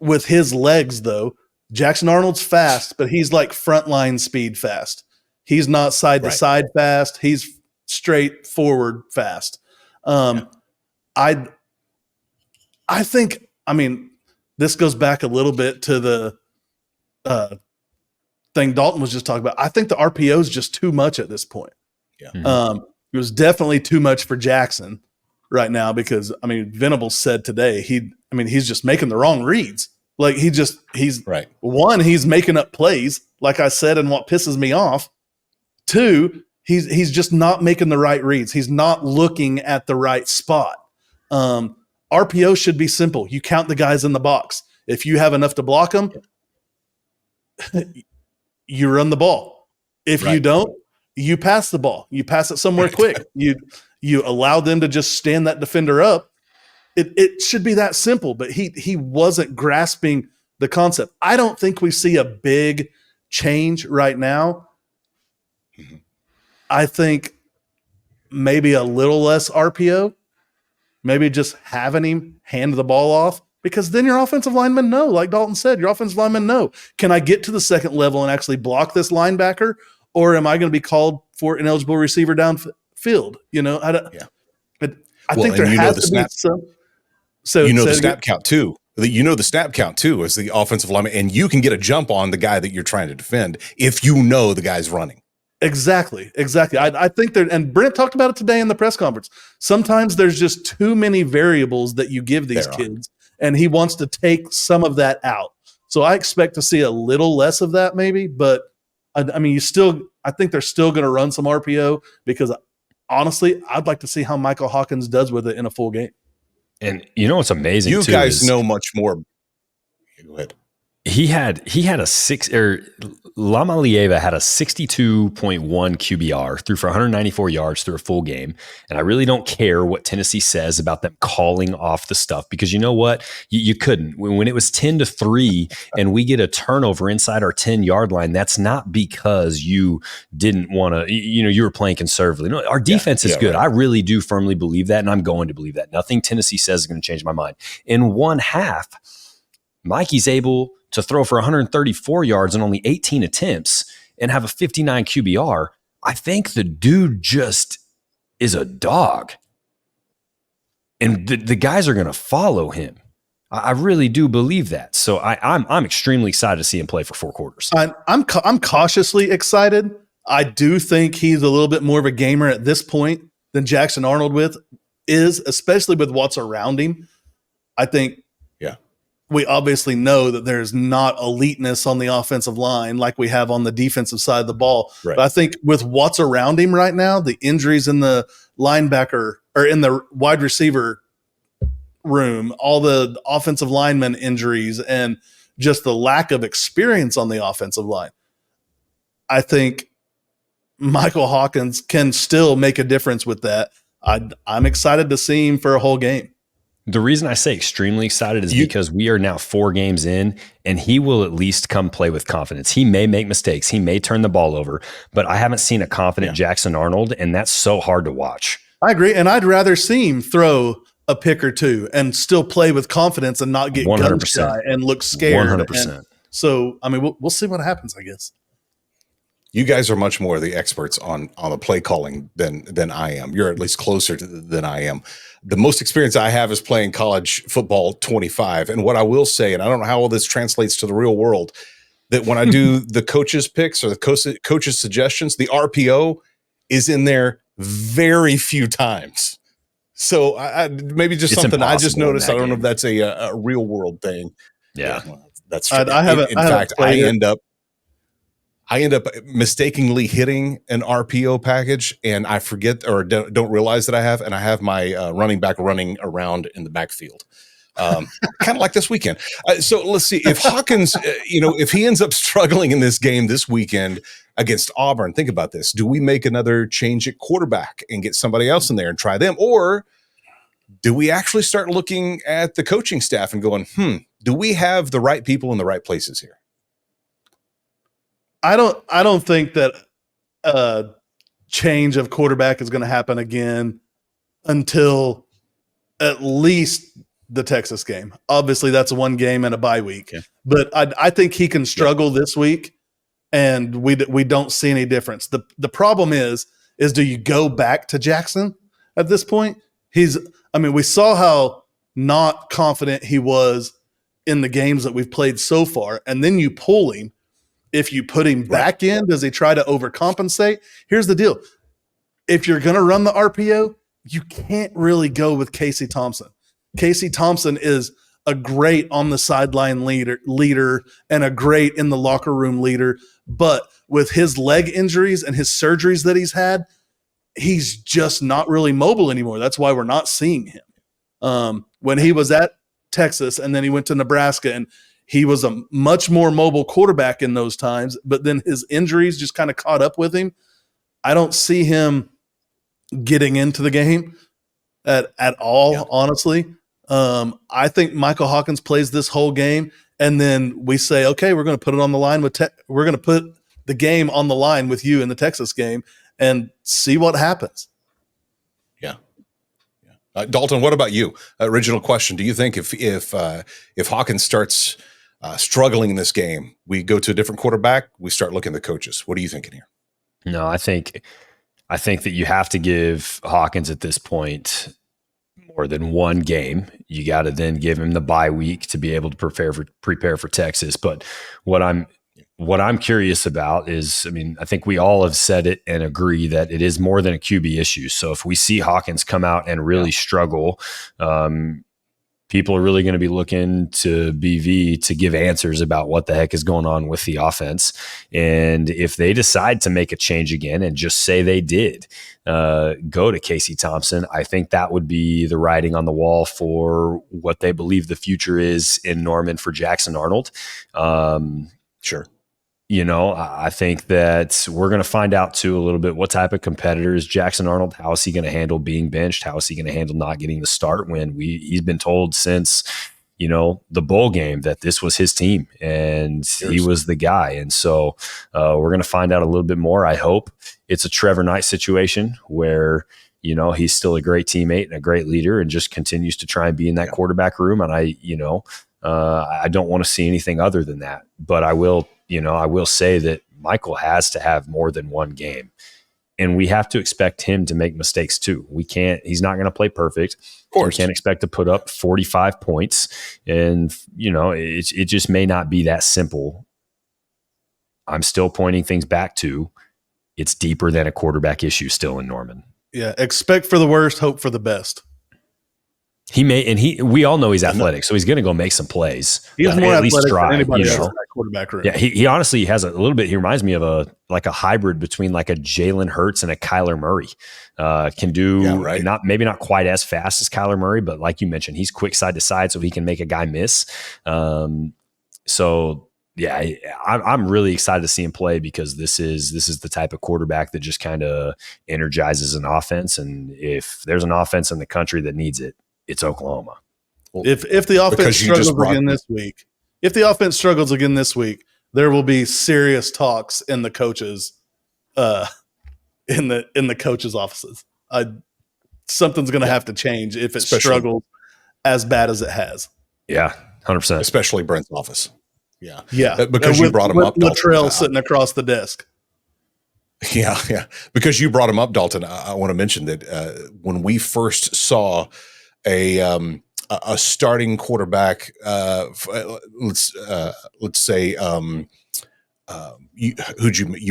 [SPEAKER 2] with his legs, though, Jackson Arnold's fast, but he's like frontline speed fast. He's not side to side fast. He's straight forward fast. I think, this goes back a little bit to the thing Dalton was just talking about. I think the RPO is just too much at this point. It was definitely too much for Jackson right now, because Venables said today he's just making the wrong reads. Like he's making up plays, like I said, and what pisses me off. 2, he's just not making the right reads. He's not looking at the right spot. RPO should be simple. You count the guys in the box. If you have enough to block them, you run the ball. If you don't, you pass the ball. You pass it somewhere quick. You allow them to just stand that defender up. It should be that simple, but he wasn't grasping the concept. I don't think we see a big change right now. Mm-hmm. I think maybe a little less RPO, maybe just having him hand the ball off, because then your offensive linemen know, like Dalton said, your offensive linemen know, can I get to the second level and actually block this linebacker, or am I going to be called for an eligible receiver downfield? I think there has to be some. So
[SPEAKER 1] the snap count too. The snap count too as the offensive lineman, and you can get a jump on the guy that you're trying to defend if you know the guy's running.
[SPEAKER 2] Exactly. I think and Brent talked about it today in the press conference. Sometimes there's just too many variables that you give these kids, and he wants to take some of that out. So I expect to see a little less of that maybe, but I think they're still going to run some RPO, because honestly, I'd like to see how Michael Hawkins does with it in a full game.
[SPEAKER 3] And what's amazing,
[SPEAKER 1] you guys know much more. Go ahead.
[SPEAKER 3] He had a Lamalieva had a 62.1 QBR, threw for 194 yards through a full game. And I really don't care what Tennessee says about them calling off the stuff, because you know what? You couldn't. When it was 10-3 and we get a turnover inside our 10-yard line, that's not because you didn't want to, you were playing conservatively. No, our defense is good. Right. I really do firmly believe that, and I'm going to believe that. Nothing Tennessee says is going to change my mind. In one half, Mikey's able to throw for 134 yards and only 18 attempts and have a 59 QBR. I think the dude just is a dog. And the guys are going to follow him. I really do believe that. So I'm extremely excited to see him play for 4 quarters.
[SPEAKER 2] I'm cautiously excited. I do think he's a little bit more of a gamer at this point than Jackson Arnold is, especially with what's around him. I think we obviously know that there's not eliteness on the offensive line like we have on the defensive side of the ball. Right. But I think with what's around him right now, the injuries in the linebacker or in the wide receiver room, all the offensive lineman injuries, and just the lack of experience on the offensive line, I think Michael Hawkins can still make a difference with that. I'm excited to see him for a whole game.
[SPEAKER 3] The reason I say extremely excited is because we are now 4 games in, and he will at least come play with confidence. He may make mistakes. He may turn the ball over, but I haven't seen a confident Jackson Arnold, and that's so hard to watch.
[SPEAKER 2] I agree, and I'd rather see him throw a pick or two and still play with confidence and not get 100%. Gun shy and look scared.
[SPEAKER 3] 100%.
[SPEAKER 2] And so, I mean, we'll see what happens, I guess.
[SPEAKER 1] You guys are much more the experts on the play calling than I am. You're at least closer than I am. The most experience I have is playing college football 25. And what I will say, and I don't know how all this translates to the real world, that when I do the coaches' picks or the coaches' suggestions, the RPO is in there very few times. So I maybe just it's something I just noticed. I don't know if that's a real world thing.
[SPEAKER 3] Yeah,
[SPEAKER 1] that's true. In fact, I end up mistakenly hitting an RPO package, and I forget or don't realize that I have my running back running around in the backfield, kind of like this weekend. So let's see if Hawkins, if he ends up struggling in this game this weekend against Auburn. Think about this: do we make another change at quarterback and get somebody else in there and try them, or do we actually start looking at the coaching staff and going, do we have the right people in the right places here?
[SPEAKER 2] I don't think that a change of quarterback is going to happen again until at least the Texas game. Obviously, that's one game and a bye week. Yeah. But I think he can struggle this week, and we don't see any difference. The problem is do you go back to Jackson at this point? We saw how not confident he was in the games that we've played so far, and then you pull him. If you put him back in, does he try to overcompensate? Here's the deal. If you're going to run the RPO, you can't really go with Casey Thompson. Casey Thompson is a great on the sideline leader and a great in the locker room leader. But with his leg injuries and his surgeries that he's had, he's just not really mobile anymore. That's why we're not seeing him. When he was at Texas and then he went to Nebraska, and he was a much more mobile quarterback in those times, but then his injuries just kind of caught up with him. I don't see him getting into the game at all, honestly. I think Michael Hawkins plays this whole game, and then we say, okay, we're going to put it on the line we're going to put the game on the line with you in the Texas game and see what happens.
[SPEAKER 1] Dalton, what about you? Original question: do you think if Hawkins starts struggling in this game, we go to a different quarterback, we start looking at the coaches? What are you thinking here?
[SPEAKER 3] No, I think that you have to give Hawkins at this point more than one game. You got to then give him the bye week to be able to prepare for Texas. But what I'm curious about is, I think we all have said it and agree that it is more than a QB issue. So if we see Hawkins come out and really struggle, people are really going to be looking to BV to give answers about what the heck is going on with the offense. And if they decide to make a change again and just say they did go to Casey Thompson, I think that would be the writing on the wall for what they believe the future is in Norman for Jackson Arnold.
[SPEAKER 1] Sure.
[SPEAKER 3] You know, I think that we're going to find out too a little bit what type of competitor is Jackson Arnold. How is he going to handle being benched? How is he going to handle not getting the start when he's been told since, you know, the bowl game that this was his team and he was the guy. And so we're going to find out a little bit more. I hope it's a Trevor Knight situation where, you know, he's still a great teammate and a great leader and just continues to try and be in that quarterback room. And I don't want to see anything other than that, but I will say that Michael has to have more than one game, and we have to expect him to make mistakes too. He's not going to play perfect. Of course. We can't expect to put up 45 points, and you know, it just may not be that simple. I'm still pointing things back to it's deeper than a quarterback issue still in Norman.
[SPEAKER 2] Yeah. Expect for the worst, hope for the best.
[SPEAKER 3] We all know he's athletic, so he's going to go make some plays.
[SPEAKER 2] He's more
[SPEAKER 3] at least
[SPEAKER 2] athletic
[SPEAKER 3] try,
[SPEAKER 2] than anybody
[SPEAKER 3] you
[SPEAKER 2] else
[SPEAKER 3] know?
[SPEAKER 2] in that quarterback room.
[SPEAKER 3] Yeah, he honestly has a little bit. He reminds me of a hybrid between like a Jalen Hurts and a Kyler Murray. Can do maybe not quite as fast as Kyler Murray, but like you mentioned, he's quick side to side, so he can make a guy miss. So yeah, I'm really excited to see him play because this is the type of quarterback that just kind of energizes an offense. And if there's an offense in the country that needs it, it's Oklahoma.
[SPEAKER 2] If the offense struggles again this week, there will be serious talks in the coaches, in the coaches' offices. Something's going to have to change if it struggles as bad as it has.
[SPEAKER 3] Yeah, 100%.
[SPEAKER 1] Especially Brent's office. Yeah,
[SPEAKER 2] because
[SPEAKER 1] you brought him up,
[SPEAKER 2] Latrell sitting across the desk.
[SPEAKER 1] Yeah. Because you brought him up, Dalton. I want to mention that when we first saw a starting quarterback, let's say you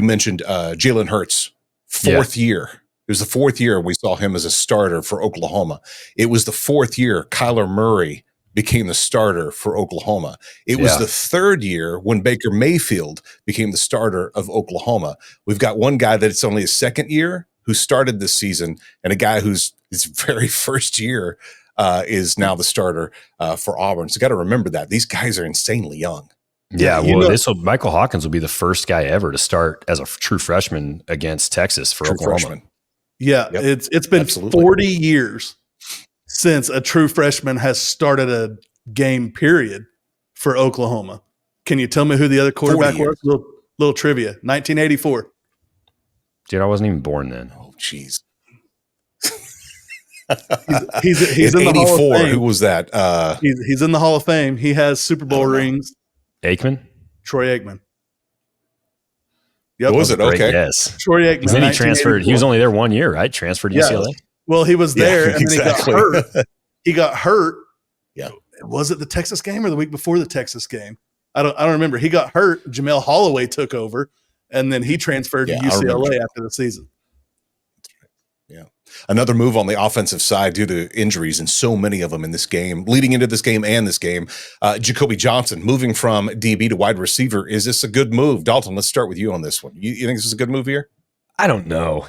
[SPEAKER 1] mentioned Jalen Hurts, fourth year. It was the fourth year we saw him as a starter for Oklahoma. It was the fourth year Kyler Murray became the starter for Oklahoma. It was the third year when Baker Mayfield became the starter of Oklahoma. We've got one guy that it's only his second year who started this season, and a guy who's his very first year is now the starter for Auburn. So got to remember that these guys are insanely young.
[SPEAKER 3] Yeah, Michael Hawkins will be the first guy ever to start as a true freshman against Texas for Oklahoma. Freshman.
[SPEAKER 2] Yeah, it's been 40 years since a true freshman has started a game period for Oklahoma. Can you tell me who the other quarterback was? Little trivia. 1984.
[SPEAKER 3] Dude, I wasn't even born then.
[SPEAKER 1] Oh, jeez.
[SPEAKER 2] He's in the Hall of Fame.
[SPEAKER 1] Who was that?
[SPEAKER 2] He's in the Hall of Fame. He has Super Bowl rings.
[SPEAKER 3] Aikman?
[SPEAKER 2] Troy Aikman. Yep.
[SPEAKER 1] Was it? Okay.
[SPEAKER 3] Yes.
[SPEAKER 2] Troy Aikman.
[SPEAKER 3] Then he transferred. He was only there 1 year, right? Transferred to UCLA.
[SPEAKER 2] Well, he was there and
[SPEAKER 1] exactly.
[SPEAKER 2] then he got hurt. He got hurt.
[SPEAKER 1] Yeah.
[SPEAKER 2] Was it the Texas game or the week before the Texas game? I don't remember. He got hurt. Jamel Holloway took over, and then he transferred to UCLA after the season.
[SPEAKER 1] Yeah. Another move on the offensive side due to injuries, and so many of them in this game, leading into this game and this game. Jacoby Johnson moving from DB to wide receiver. Is this a good move? Dalton, let's start with you on this one. You think this is a good move here?
[SPEAKER 3] I don't know.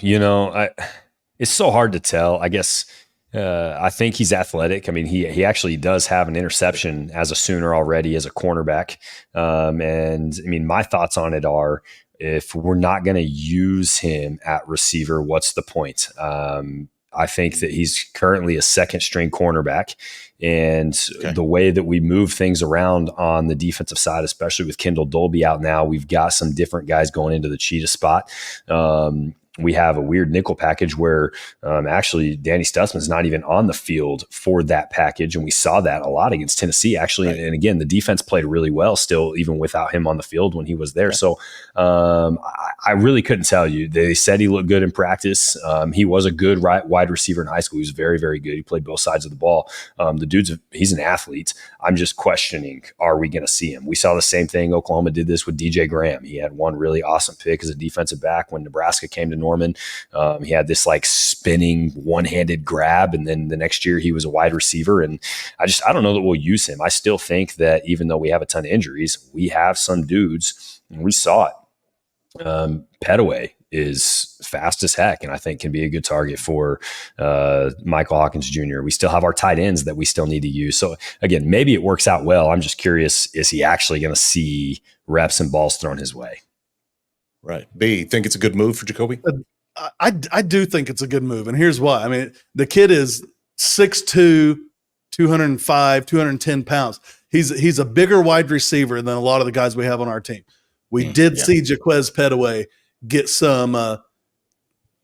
[SPEAKER 3] It's so hard to tell. I guess I think he's athletic. I mean, he actually does have an interception as a Sooner already as a cornerback. And I mean, my thoughts on it are, if we're not going to use him at receiver, what's the point? I think that he's currently a second string cornerback, and the way that we move things around on the defensive side, especially with Kendall Dolby out now, we've got some different guys going into the cheetah spot. We have a weird nickel package where actually Danny Stutzman's not even on the field for that package. And we saw that a lot against Tennessee, actually. Right. And again, the defense played really well still, even without him on the field when he was there. Right. So I really couldn't tell you. They said he looked good in practice. He was a good wide receiver in high school. He was very, very good. He played both sides of the ball. He's an athlete. I'm just questioning, are we going to see him? We saw the same thing. Oklahoma did this with DJ Graham. He had one really awesome pick as a defensive back when Nebraska came to Norman. He had this like spinning one-handed grab, and then the next year he was a wide receiver. And I don't know that we'll use him. I still think that even though we have a ton of injuries, we have some dudes, and we saw it. Petaway is fast as heck, and I think can be a good target for Michael Hawkins Jr. We still have our tight ends that we still need to use. So again, maybe it works out well. I'm just curious, is he actually going to see reps and balls thrown his way?
[SPEAKER 1] Right. B, think it's a good move for Jacoby?
[SPEAKER 2] I do think it's a good move, and here's why. I mean, the kid is 6'2", 205, 210 pounds. He's a bigger wide receiver than a lot of the guys we have on our team. We did see Jaquez Petaway get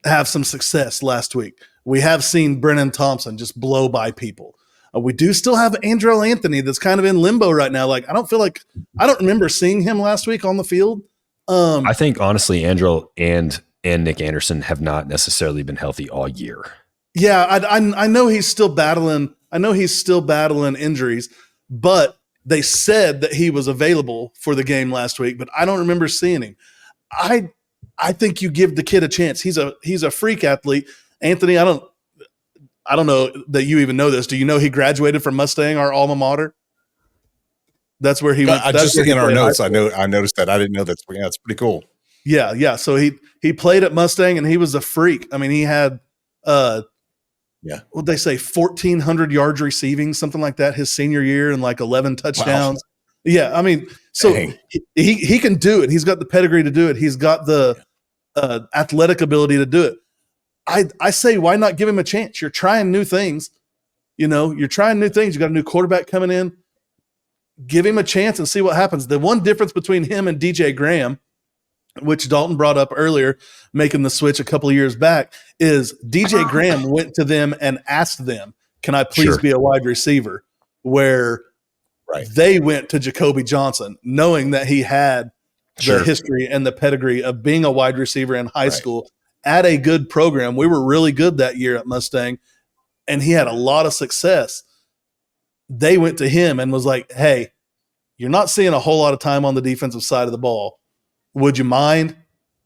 [SPEAKER 2] have some success last week. We have seen Brennan Thompson just blow by people. We do still have Andrell Anthony that's kind of in limbo right now. Like, I don't remember seeing him last week on the field.
[SPEAKER 3] I think honestly, Andrell and Nick Anderson have not necessarily been healthy all year.
[SPEAKER 2] Yeah, I know he's still battling. I know he's still battling injuries, but they said that he was available for the game last week, but I don't remember seeing him. I think you give the kid a chance. He's a freak athlete. Anthony, I don't know that you even know this. Do you know he graduated from Mustang, our alma mater? That's where he went.
[SPEAKER 1] I just in our notes, I noticed that. I didn't know that. Yeah, it's pretty cool.
[SPEAKER 2] Yeah. So he played at Mustang, and he was a freak. I mean, he had what'd they say, 1,400 yards receiving, something like that, his senior year, and like 11 touchdowns. Wow. Yeah, I mean, so he can do it. He's got the pedigree to do it. He's got the athletic ability to do it. I say, why not give him a chance? You're trying new things. You got a new quarterback coming in. Give him a chance and see what happens. The one difference between him and DJ Graham, which Dalton brought up earlier, making the switch a couple of years back, is DJ Graham went to them and asked them, can I please be a wide receiver? Where they went to Jacoby Johnson, knowing that he had the history and the pedigree of being a wide receiver in high school at a good program. We were really good that year at Mustang, and he had a lot of success. They went to him and was like, hey, you're not seeing a whole lot of time on the defensive side of the ball. Would you mind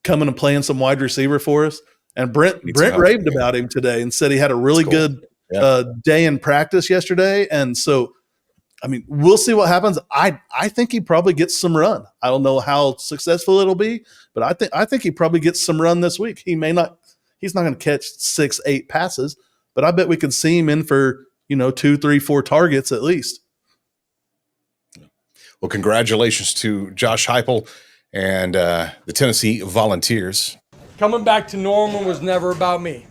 [SPEAKER 2] coming and playing some wide receiver for us? And Brent raved about him today and said he had a really good day in practice yesterday. And so, I mean, we'll see what happens. I think he probably gets some run. I don't know how successful it'll be, but I think he probably gets some run this week. He's not going to catch 6-8 passes, but I bet we could see him in for 2, 3, 4 targets at least.
[SPEAKER 1] Well, congratulations to Josh Heupel and the Tennessee Volunteers.
[SPEAKER 6] Coming back to normal was never about me.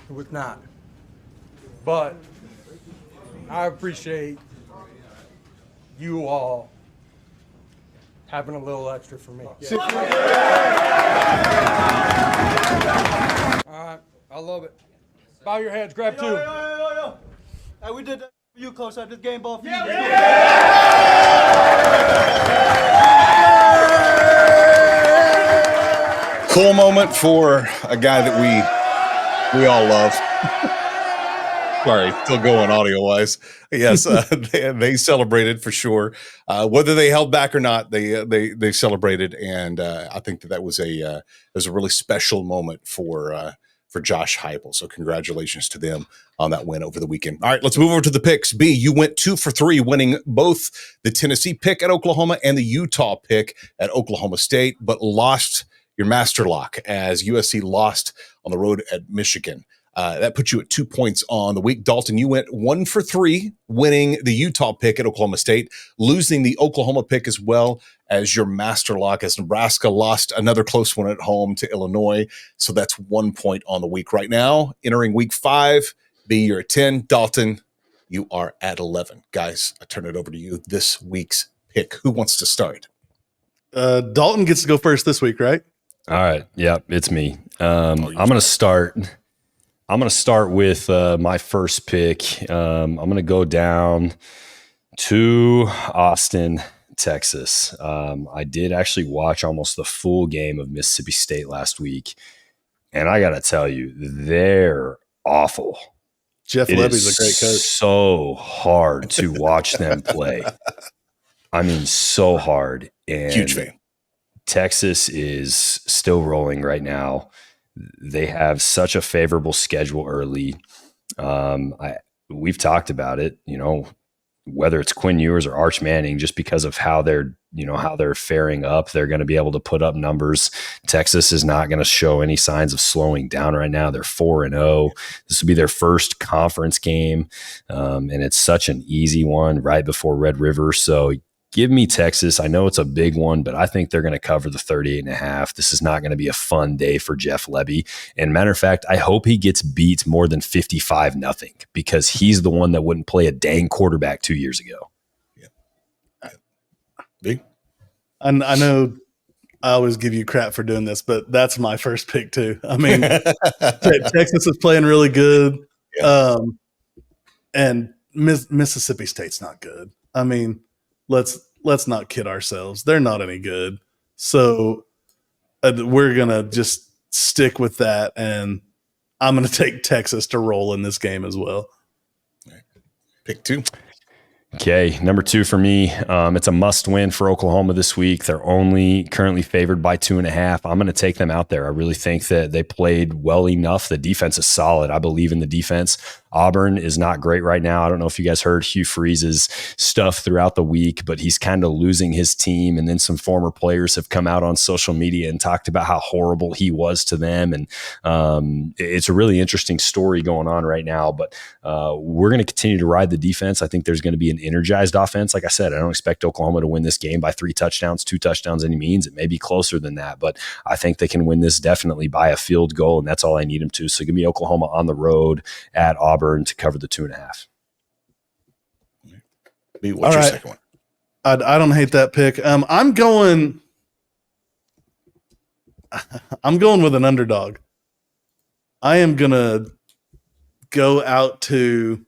[SPEAKER 6] It was not. But I appreciate you all having a little extra for me. All right, I love it. Bow your heads, grab two.
[SPEAKER 7] Hey, we did that for you, Coach. I did game ball for you.
[SPEAKER 1] Cool moment for a guy that we all love. Sorry, still going audio-wise. Yes, they celebrated for sure. Whether they held back or not, they celebrated, and I think that was a really special moment for Josh Heupel. So congratulations to them on that win over the weekend. All right, let's move over to the picks. B, you went 2 for 3, winning both the Tennessee pick at Oklahoma and the Utah pick at Oklahoma State, but lost your master lock as USC lost on the road at Michigan. That puts you at 2 points on the week. Dalton, you went 1 for 3, winning the Utah pick at Oklahoma State, losing the Oklahoma pick as well as your master lock, as Nebraska lost another close one at home to Illinois. So that's 1 point on the week right now. Entering week 5, B, you're at 10. Dalton, you are at 11. Guys, I turn it over to you. This week's pick. Who wants to start?
[SPEAKER 2] Dalton gets to go first this week, right?
[SPEAKER 3] All right. Yeah, it's me. I'm going to start. I'm going to start with my first pick. I'm going to go down to Austin, Texas. I did actually watch almost the full game of Mississippi State last week, and I got to tell you, they're awful.
[SPEAKER 2] Jeff Levy's a great coach.
[SPEAKER 3] So hard to watch them play. I mean, so hard. And
[SPEAKER 1] huge fan.
[SPEAKER 3] Texas is still rolling right now. They have such a favorable schedule early. We've talked about it, whether it's Quinn Ewers or Arch Manning, just because of how they're faring up, they're going to be able to put up numbers. Texas is not going to show any signs of slowing down right now. They're 4-0. This will be their first conference game, and it's such an easy one right before Red River. So give me Texas. I know it's a big one, but I think they're going to cover the 38.5. This is not going to be a fun day for Jeff Lebby. And matter of fact, I hope he gets beat more than 55-0 because he's the one that wouldn't play a dang quarterback 2 years ago.
[SPEAKER 1] Yeah. Big.
[SPEAKER 2] And I know I always give you crap for doing this, but that's my first pick too. I mean, Texas is playing really good.
[SPEAKER 1] Yeah.
[SPEAKER 2] And Mississippi State's not good. I mean, let's not kid ourselves. They're not any good. So we're going to just stick with that. And I'm going to take Texas to roll in this game as well.
[SPEAKER 1] Pick 2.
[SPEAKER 3] Okay, number 2 for me. It's a must win for Oklahoma this week. They're only currently favored by 2.5. I'm going to take them out there. I really think that they played well enough. The defense is solid. I believe in the defense. Auburn is not great right now. I don't know if you guys heard Hugh Freeze's stuff throughout the week, but he's kind of losing his team. And then some former players have come out on social media and talked about how horrible he was to them. And it's a really interesting story going on right now. But we're going to continue to ride the defense. I think there's going to be an energized offense. Like I said, I don't expect Oklahoma to win this game by 3 touchdowns, 2 touchdowns, any means. It may be closer than that, but I think they can win this definitely by a field goal, and that's all I need them to. So give me Oklahoma on the road at Auburn to cover the 2.5.
[SPEAKER 1] What's your second one?
[SPEAKER 2] I don't hate that pick. I'm going with an underdog. I am gonna go out to.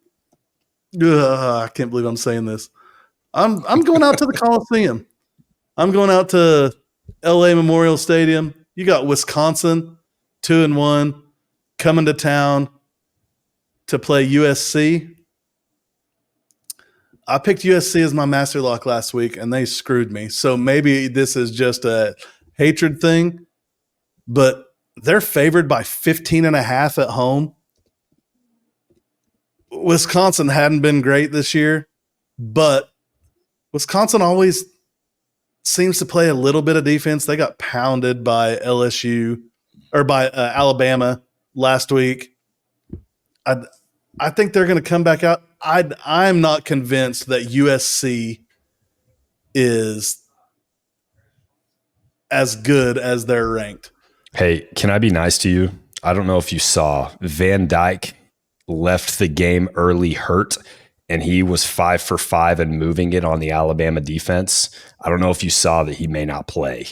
[SPEAKER 2] I can't believe I'm saying this. I'm going out to the Coliseum. I'm going out to LA Memorial Stadium. You got Wisconsin 2-1 coming to town to play USC. I picked USC as my master lock last week, and they screwed me. So maybe this is just a hatred thing, but they're favored by 15.5 at home. Wisconsin hadn't been great this year, but Wisconsin always seems to play a little bit of defense. They got pounded by LSU or by Alabama last week. I think they're going to come back out. I'm not convinced that USC is as good as they're ranked.
[SPEAKER 3] Hey, can I be nice to you? I don't know if you saw Van Dyke left the game early hurt, and he was 5 for 5 and moving it on the Alabama defense. I don't know if you saw that he may not play.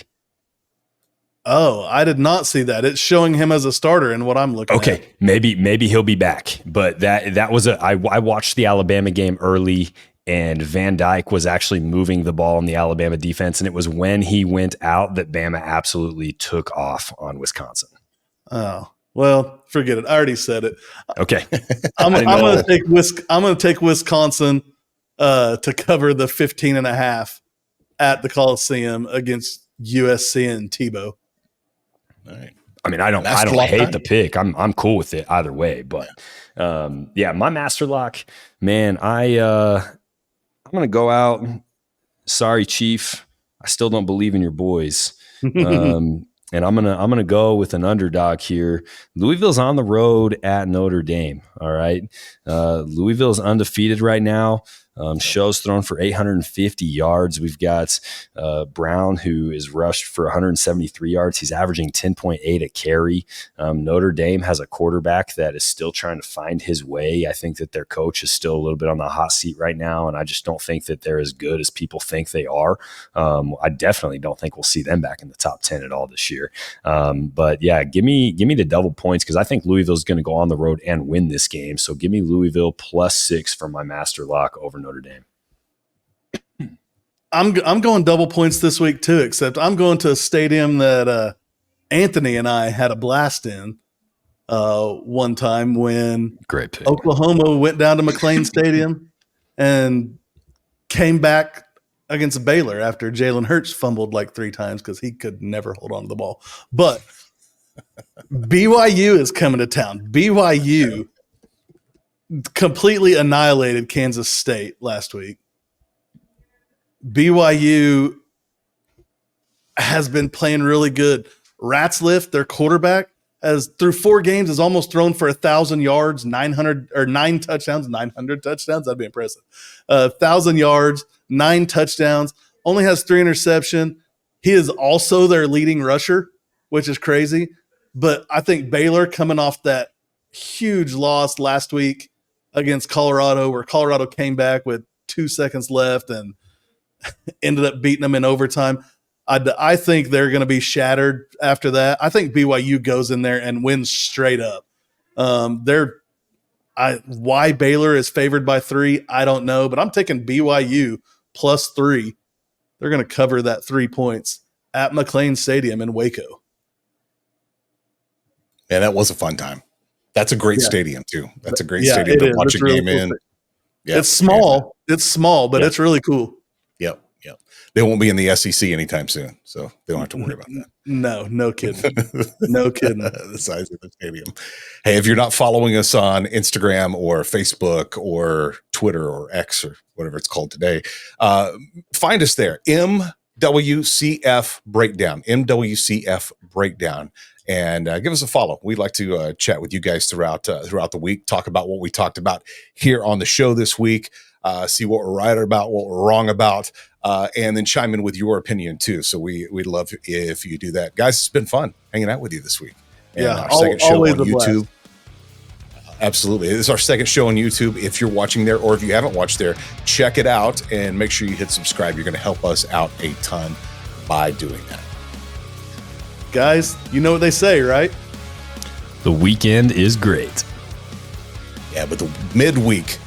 [SPEAKER 2] Oh, I did not see that. It's showing him as a starter in what I'm looking at.
[SPEAKER 3] Okay, maybe he'll be back. But that was I watched the Alabama game early, and Van Dyke was actually moving the ball in the Alabama defense, and it was when he went out that Bama absolutely took off on Wisconsin.
[SPEAKER 2] Oh, well, forget it. I already said it.
[SPEAKER 3] Okay.
[SPEAKER 2] I'm going to take Wisconsin to cover the 15.5 at the Coliseum against USC and Tebow.
[SPEAKER 1] All right.
[SPEAKER 3] I mean, I don't hate the pick. I'm cool with it either way. But my master lock, man, I'm gonna go out. Sorry, Chief. I still don't believe in your boys. And I'm gonna go with an underdog here. Louisville's on the road at Notre Dame. All right. Louisville's undefeated right now. Show's thrown for 850 yards. We've got Brown, who is rushed for 173 yards. He's averaging 10.8 a carry. Notre Dame has a quarterback that is still trying to find his way. I think that their coach is still a little bit on the hot seat right now, and I just don't think that they're as good as people think they are. I definitely don't think we'll see them back in the top 10 at all this year. But yeah, give me the double points because I think Louisville's going to go on the road and win this game. So give me Louisville +6 for my master lock over Notre Dame.
[SPEAKER 2] I'm going double points this week too, except I'm going to a stadium that Anthony and I had a blast in one time when
[SPEAKER 3] Great pick.
[SPEAKER 2] Oklahoma went down to McLean Stadium and came back against Baylor after Jalen Hurts fumbled like 3 times because he could never hold on to the ball. But BYU is coming to town. BYU completely annihilated Kansas State last week. BYU has been playing really good. Ratzliff, their quarterback, has through 4 games has almost thrown for 1,000 yards, 900 or 9 touchdowns, 900 touchdowns. That'd be impressive. 1,000 yards, 9 touchdowns. Only has 3 interceptions. He is also their leading rusher, which is crazy. But I think Baylor coming off that huge loss last week against Colorado, where Colorado came back with 2 seconds left and ended up beating them in overtime. I think they're going to be shattered after that. I think BYU goes in there and wins straight up. Why Baylor is favored by 3, I don't know, but I'm taking BYU plus 3. They're going to cover that 3 points at McLean Stadium in Waco.
[SPEAKER 1] Yeah, that was a fun time. That's a great stadium too. That's a great stadium to watch a
[SPEAKER 2] really
[SPEAKER 1] game
[SPEAKER 2] cool
[SPEAKER 1] in.
[SPEAKER 2] thing.
[SPEAKER 1] Yeah,
[SPEAKER 2] It's small. It's small, but it's really cool.
[SPEAKER 1] Yep. They won't be in the SEC anytime soon, so they don't have to worry about that.
[SPEAKER 2] No kidding. No kidding.
[SPEAKER 1] The size of the stadium. Hey, if you're not following us on Instagram or Facebook or Twitter or X or whatever it's called today, find us there. MWCF Breakdown. MWCF Breakdown. And give us a follow. We'd like to chat with you guys throughout the week, talk about what we talked about here on the show this week, see what we're right about, what we're wrong about, and then chime in with your opinion too. So we'd love if you do that. Guys, it's been fun hanging out with you this week. And our second show on YouTube. Absolutely. This is our second show on YouTube. If you're watching there or if you haven't watched there, check it out and make sure you hit subscribe. You're going to help us out a ton by doing that.
[SPEAKER 2] Guys, you know what they say, right?
[SPEAKER 3] The weekend is great.
[SPEAKER 1] Yeah, but the midweek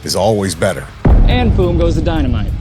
[SPEAKER 1] is always better.
[SPEAKER 8] And boom goes the dynamite.